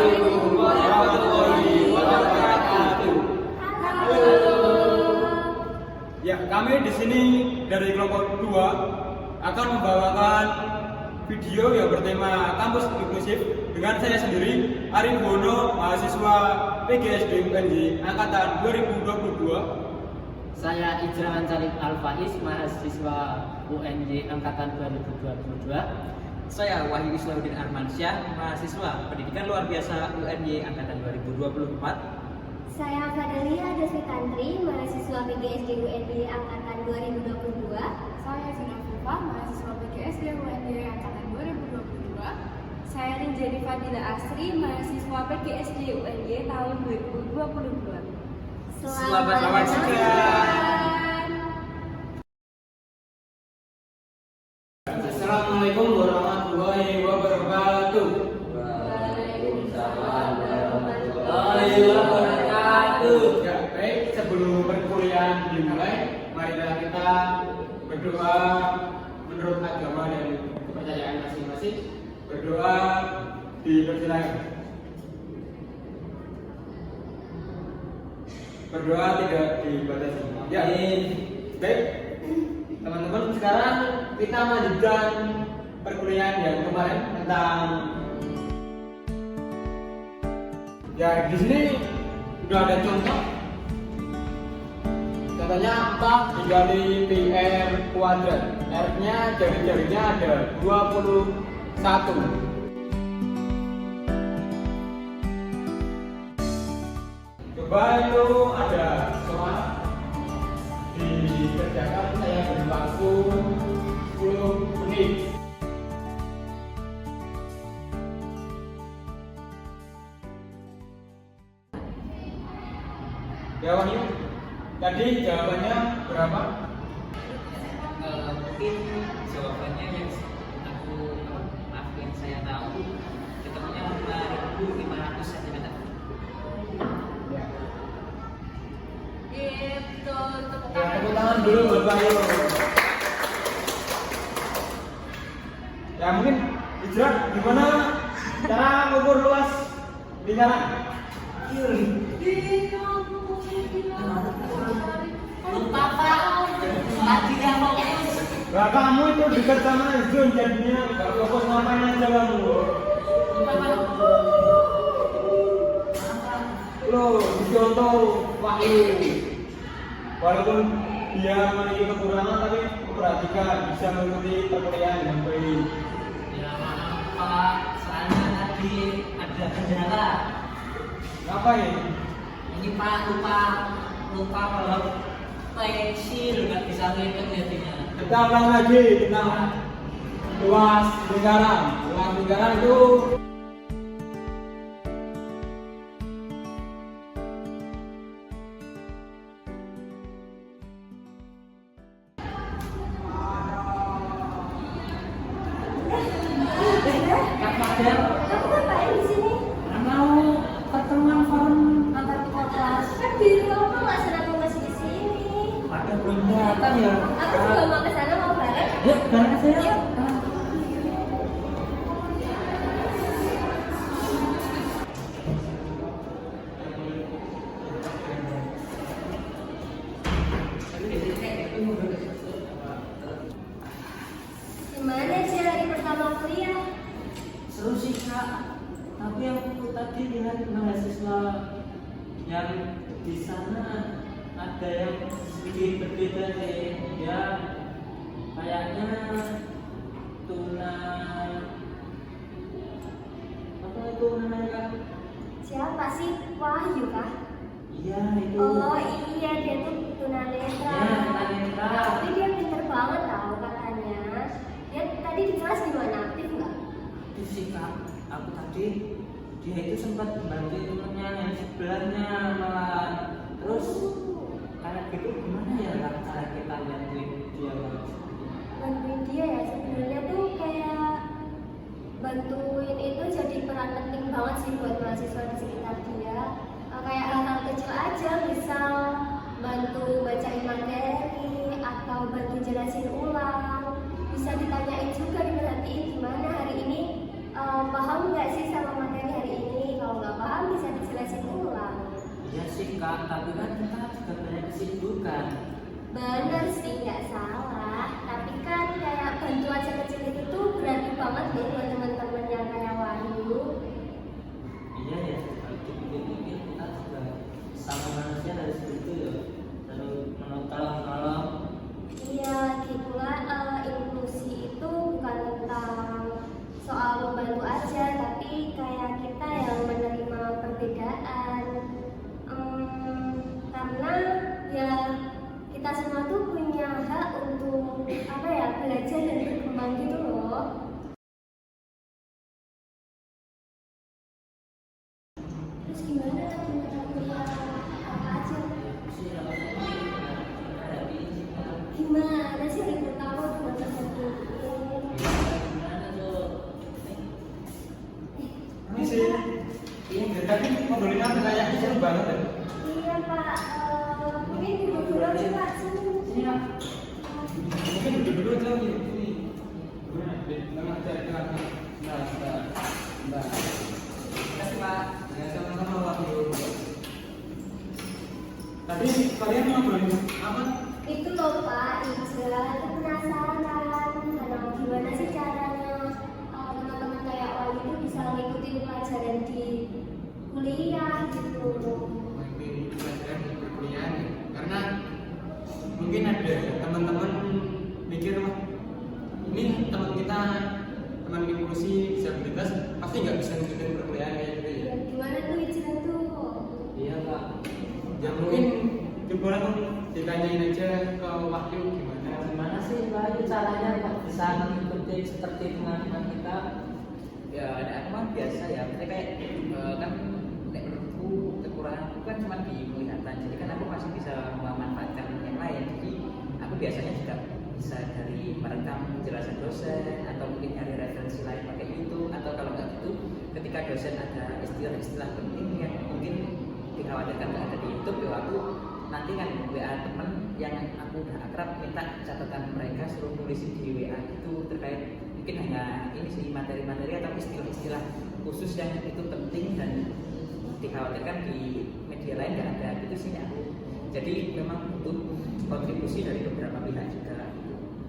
Assalamualaikum warahmatullahi wabarakatuh. Halo. Ya, kami di sini dari kelompok 2 akan membawakan video yang bertema kampus inklusif dengan saya sendiri, Arif Bono, mahasiswa PGSD UNJ angkatan 2022. Saya Ijran Salib Al-Faiz, mahasiswa UNJ angkatan 2022. Saya Wahyu Islaudin Armansyah, mahasiswa pendidikan luar biasa UNY angkatan 2024. Saya Fadalia Deswitantri, mahasiswa PGSD UNY angkatan 2022. Saya Zina Fufa, mahasiswa PGSD UNY angkatan 2022. Saya Rinjani Fadila Asri, mahasiswa PGSD UNY tahun 2022. Selamat siang. Assalamualaikum warahmatullahi wabarakatuh. Waalaikumsalam warahmatullahi wabarakatuh. Ya, baik, sebelum perkuliahan dimulai, marilah kita berdoa menurut agama dan kepercayaan masing-masing. Berdoa dipersilakan. Berdoa tidak dibatasi. Ya, baik. Teman-teman, sekarang kita melanjutkan perkuliahan yang kemarin tentang ya di sini sudah ada contoh. Contohnya 4 dikali PR kuadrat. R-nya jari-jarinya ada 21. Coba itu ada soal dikerjakan, saya beri waktu 10 menit. Ya Wahyu, tadi jawabannya berapa? Mungkin jawabannya yang saya tahu ketemunya 5.500 cm. Ya. Itu tepuk Ya, tangan. tepuk tangan dulu buat Wahyu. Ya mungkin Ijra, gimana cara mengukur luas lingkaran? Lupa Pak, tadi yang fokus. Lah kamu itu dekat sama Zun, jadinya gak fokus ngapain aja kamu. Loh, dicontoh Wahyu. Walaupun dia memiliki kekurangan tapi memperhatikan, bisa mengikuti perkuliahan dengan baik. Ya maaf Pak, soalnya tadi ada kendala. Ngapain? Ini Pak lupa kalau pensil nggak bisa ngitung jadinya. Kita ulang lagi tentang luas lingkaran. Luas lingkaran itu Kak Fadel, Kamu ngapain di sini? mau pertemuan forum antar kelas. Kan di rumah nggak sedang kamu masih di sini. Pada belum datang ya. Aku juga mau ke sana, mau bareng. Yuk, bareng saya. Yuk. Gimana sih hari pertama kuliah? Seru sih Kak, tapi yang aku tadi lihat mahasiswa yang di sana ada yang sedikit berbeda nih. Ya kayaknya tunai apa itu namanya Kak? Siapa sih? Wahyu kah? Iya itu. Oh iya, dia tuh tunanetra. Ya, tunanetra. Tapi dia pinter banget tahu katanya. Dia tadi di kelas gimana? Aktif nggak? Itu sih Kak, aku tadi dia itu sempat bantu temennya yang sebelahnya malah terus kayak gitu gimana ya Kak, cara kita bantuin dia Kak? Bantuin dia ya, sebenarnya tuh kayak bantuin itu jadi peran penting banget sih buat mahasiswa di sekitar dia. Kayak hal-hal kecil aja, misal bantu bacain materi atau bantu jelasin ulang. Bisa ditanyain juga, diperhatiin gimana hari ini, paham nggak sih sama materi hari ini. Kalau Ya sih kak, tapi kan kita juga banyak kesibukan. Bener sih, nggak salah. Tapi kan kayak bantu aja kecil itu tuh berarti banget deh buat teman-teman yang kayak Wahyu. Iya ya, kalau dipikir-pikir kita juga sama manusia dari situ ya. Lalu menolong. Iya, gitulah inklusi itu bukan tentang soal membantu aja, tapi kayak kita yang menerima perbedaan. Karena ya kita semua tuh punya hak untuk apa ya, belajar dan berkembang gitu loh. Terus gimana teman-teman kuliah apa aja? Gimana sih hari pertama buat teman-teman? Ini sih, ini dari tadi ngobrolin apa kayaknya seru banget ya. Iya Pak, mungkin dulu aja Pak, sini. Mungkin duduk-duduk aja ini. Nah, Terima kasih Pak. ya sama-sama Wahyu. Tadi kalian ngobrolin apa? Itu loh Pak, Ija, itu penasaran karena gimana sih caranya teman-teman kayak Wahyu itu bisa ngikutin pelajaran di kuliah gitu. Mungkin pelajaran di perkuliahan ya. Karena mungkin ada teman-teman mikir, wah ini teman kita teman inklusi disabilitas pasti nggak bisa ngikutin perkuliahan kayak gitu ya. Ya, gimana tuh Ija tuh? Iya kak. Ya mungkin coba langsung ditanyain aja ke Wahyu gimana. Gimana sih Pak caranya kok bisa mengikuti seperti teman-teman kita? Ya ada aku biasa ya, mereka kayak kan menurutku kekuranganku kan cuma di penglihatan, jadi kan aku masih bisa memanfaatkan yang lain. Jadi aku biasanya juga bisa dari merekam penjelasan dosen atau mungkin nyari referensi lain pakai YouTube, atau kalau nggak gitu ketika dosen ada istilah-istilah penting yang mungkin dikhawatirkan nggak ada di YouTube, ya aku nanti kan WA temen yang aku udah akrab minta catatan mereka suruh nulisin di WA itu terkait mungkin hanya ini sih materi-materi atau istilah-istilah khusus yang itu penting dan dikhawatirkan di media lain nggak ada, itu sih aku. Jadi memang butuh kontribusi dari beberapa pihak juga.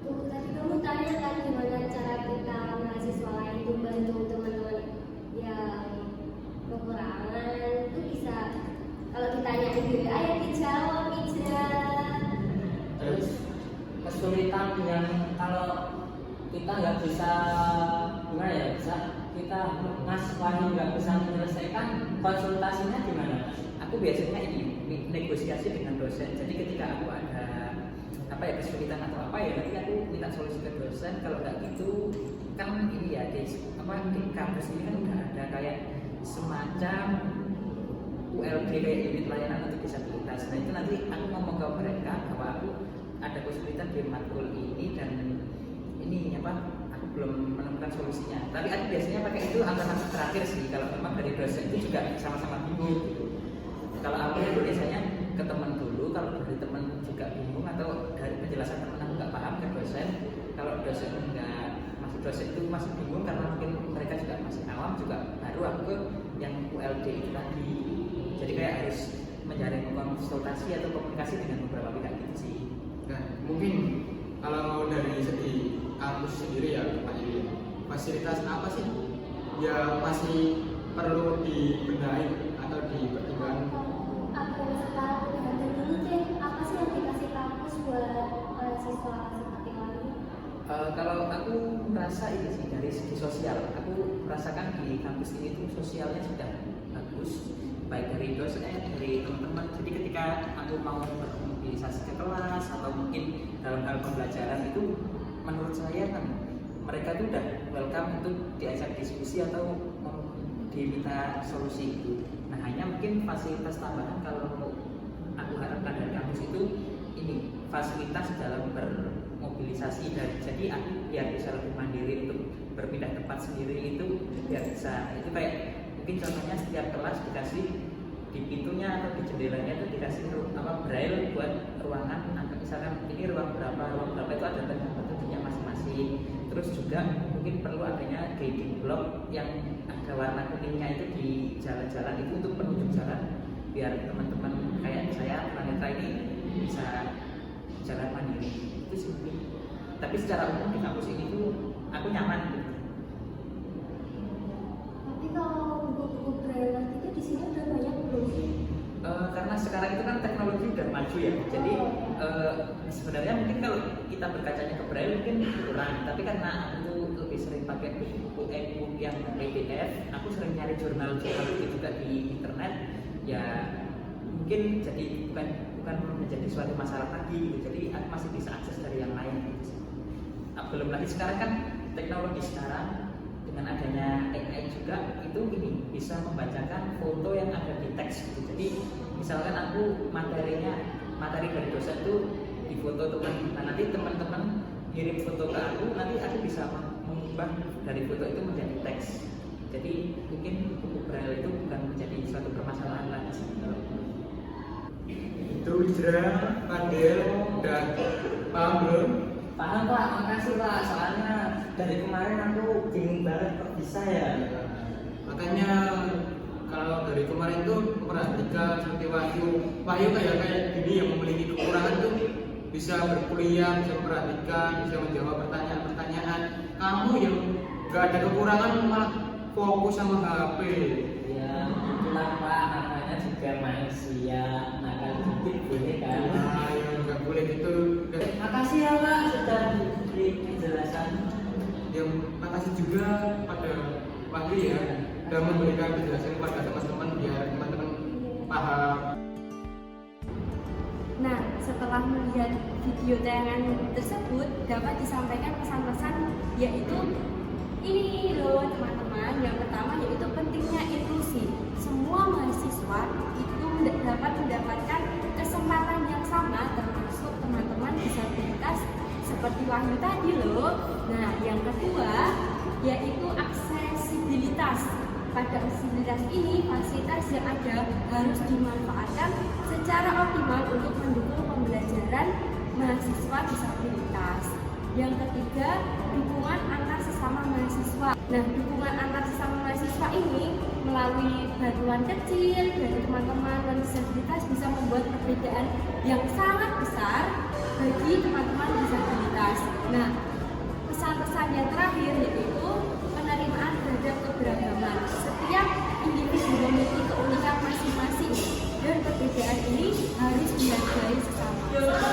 Tuh tadi kamu tanya kan gimana cara kita mahasiswa lain itu bantu teman-teman yang kekurangan itu bisa, kalau ditanya di WA ya dijawab Ija. Terus kesulitan yang kalau kita nggak bisa gimana ya, bisa kita Mas Wahyu nggak bisa menyelesaikan, konsultasinya gimana? Aku biasanya ini negosiasi dengan dosen. Jadi ketika aku ada apa ya kesulitan atau apa ya, nanti aku minta solusi ke dosen. Kalau nggak gitu kan ini ya di kampus ini kan udah ada kayak semacam ULD kayak unit layanan untuk disabilitas. Nah itu nanti aku ngomong ke mereka bahwa aku ada kesulitan di matkul ini dan ini apa aku belum menemukan solusinya. Tapi aku biasanya pakai itu alternatif terakhir sih, kalau memang dari dosen itu juga sama-sama bingung gitu. Kalau aku itu biasanya ke teman dulu, kalau dari teman juga bingung atau dari penjelasan teman aku nggak paham ke dosen. Kalau dosen nggak, masih dosen itu masih bingung karena mungkin mereka juga masih awam, juga baru aku ke yang ULD itu tadi. Jadi kayak harus mencari konsultasi atau komunikasi dengan beberapa pihak gitu sih. Nah, mungkin kalau mau dari segi kampus sendiri ya Pak Yuri, fasilitas apa sih yang masih perlu dibenahi atau dipertimbangkan? Aku sekarang ganti dulu deh, apa sih yang dikasih kampus buat mahasiswa seperti kami? Kalau aku merasa ini sih dari segi sosial, aku merasakan di kampus ini tuh sosialnya sudah bagus, baik dari dosen, dari teman-teman. Jadi ketika aku mau bermobilisasi ke kelas atau mungkin dalam hal pembelajaran itu, menurut saya kan mereka tuh udah welcome untuk diajak diskusi atau diminta solusi itu. Nah hanya mungkin fasilitas tambahan kalau aku harapkan dari kampus itu ini fasilitas dalam bermobilisasi, dan jadi aku biar bisa lebih mandiri untuk berpindah tempat sendiri, itu biar bisa, itu kayak mungkin contohnya setiap kelas dikasih di pintunya atau di jendelanya itu dikasih braille buat ruangan, misalkan ini ruang berapa itu ada petunjuknya masing-masing. Terus juga mungkin perlu adanya guiding block yang ada warna kuningnya itu di jalan-jalan itu untuk penunjuk jalan biar teman-teman kayak saya tunanetra ini bisa jalan mandiri. Itu sih mungkin. Tapi secara umum di kampus ini tuh aku nyaman gitu. Tapi kalau buku-buku braille itu di sini udah banyak belum sih? Karena sekarang itu kan teknologi udah maju ya, jadi sebenarnya mungkin kalau kita berkacanya ke braille mungkin kurang, tapi karena aku lebih sering pakai buku e-book yang PDF, aku sering nyari jurnal-jurnal itu juga di internet, ya mungkin jadi bukan menjadi suatu masalah lagi gitu, jadi aku masih bisa akses dari yang lain gitu. Belum lagi sekarang kan teknologi sekarang dengan adanya AI juga itu ini bisa membacakan foto yang ada di teks gitu. Jadi misalkan aku materi dari dosen itu di foto teman, nah nanti teman-teman kirim foto ke aku, nanti aku bisa mengubah dari foto itu menjadi teks. Jadi mungkin buku braille itu bukan menjadi suatu permasalahan lagi. Itu Wijra, Fadil, dan paham belum? Paham Pak, makasih Pak. Soalnya dari kemarin aku bingung banget kok bisa ya. Makanya kalau dari kemarin tuh perhatikan seperti Wahyu kayak gini yang memiliki kekurangan tuh bisa berkuliah, bisa memperhatikan, bisa menjawab pertanyaan-pertanyaan. Kamu yang gak ada kekurangan malah fokus sama HP. Ya, itulah Pak, namanya juga manusia, nakal dikit boleh kan? Nah, yang gak boleh gitu. Makasih ya Pak sudah diberi penjelasan. Yang makasih juga pada Wahyu ya, sudah memberikan penjelasan kepada teman-teman biar teman-teman paham. Nah, setelah melihat video tayangan tersebut dapat disampaikan pesan-pesan, yaitu ini loh teman-teman. Yang pertama yaitu pentingnya inklusi. Semua mahasiswa itu dapat mendapatkan kesempatan yang sama, termasuk teman-teman disabilitas seperti Wahyu tadi loh. Nah, yang kedua yaitu aksesibilitas. Pada aksesibilitas ini, fasilitas yang ada harus dimanfaatkan secara optimal untuk mendukung pembelajaran mahasiswa disabilitas. Yang ketiga, dukungan antar sesama mahasiswa. Nah, dukungan antar sesama mahasiswa ini melalui bantuan kecil dari teman-teman disabilitas bisa membuat perbedaan yang sangat besar bagi teman-teman disabilitas. Nah, pesan-pesan yang terakhir yaitu penerimaan terhadap keberagaman. Setiap individu memiliki keunikan masing-masing dan perbedaan ini harus dihargai sesama.